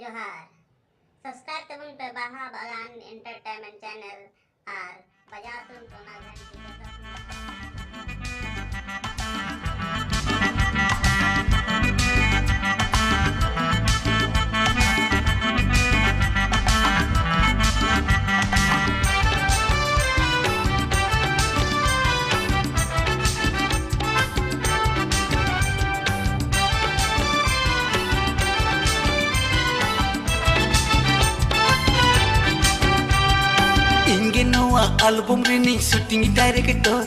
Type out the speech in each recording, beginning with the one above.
जोहार सब्सक्राइब तबुन पे बाहा बागान एंटरटेनमेंट चैनल और बजा तुम कोना album rini shooting director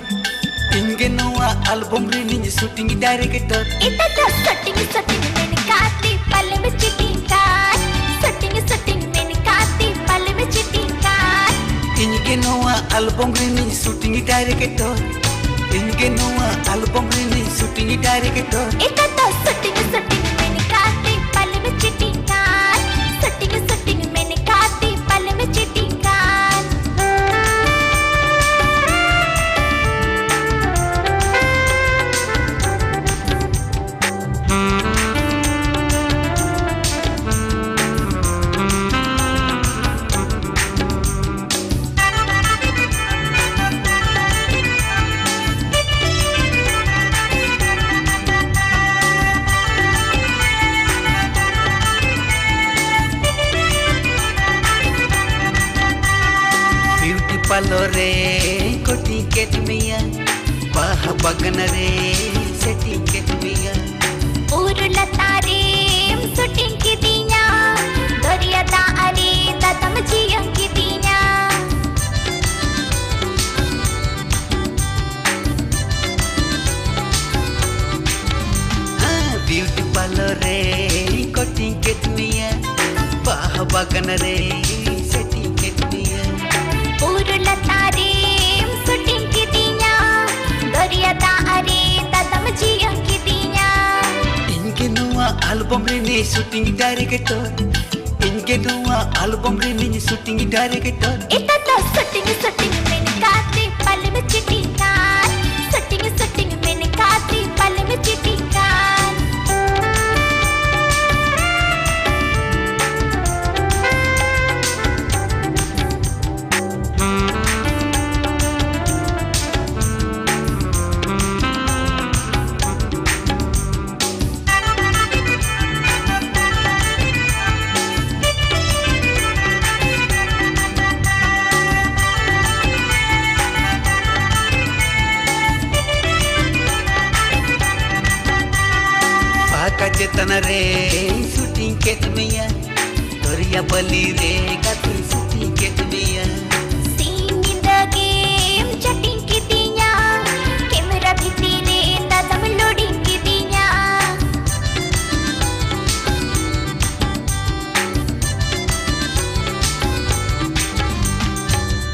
album rini shooting director ita ta setting maine kaati pal mein cheating kaar setting maine kaati pal mein cheating kaar album rini shooting director album rini shooting director ita ta setting maine kaati pal mein cheating kaar setting maine kaati pal mein cheating palore koti ketmiya bah bagan re seti ketmiya urla tare shooting ki diya doriya da are datam jiyam ki diya beauty palore koti ketmiya bah bagan re seti ketmiya urla tare shooting ki diya doriya da are datam jiyam ki diya album rini shooting director album rini shooting director ita ta setting maine kaati pal mein cheating kaar setting maine kaati pal mein cheating kaar चेतन रे shooting केतमिया दरिया बली रे काती shooting केतमिया scene in the game chatting की दिया camera भीती रे दादम लोडिंग की दिया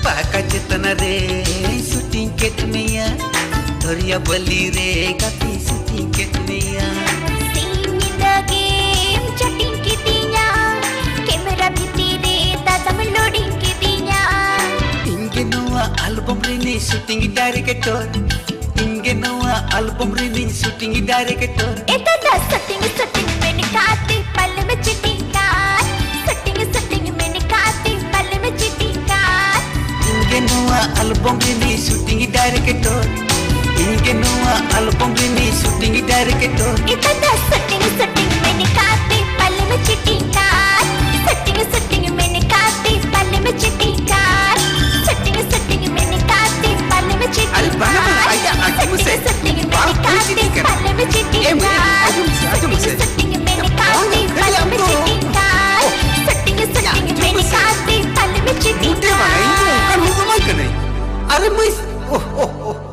पाका चेतन रे शूटिंग केतमिया दरिया बली रे काती shooting केतमिया album rini shooting director album rini shooting director ita ta setting maine kaati pal mein cheating kaar setting maine kaati pal mein cheating kaar album rini shooting director album rini shooting director ita ta setting maine kaati pal mein cheating kaar setting maine kaati pal mein cheating kaar setting maine kaati pal mein cheating अरे बना आया आगे मुझसे बात कोई चीज़ नहीं करना ये मुझे आगे मुझसे setting maine kaati pal mein cheating kaar setting maine kaati pal mein cheating मुझे वाला ही तो कर मुझे मालूम नहीं अरे मुझे ओह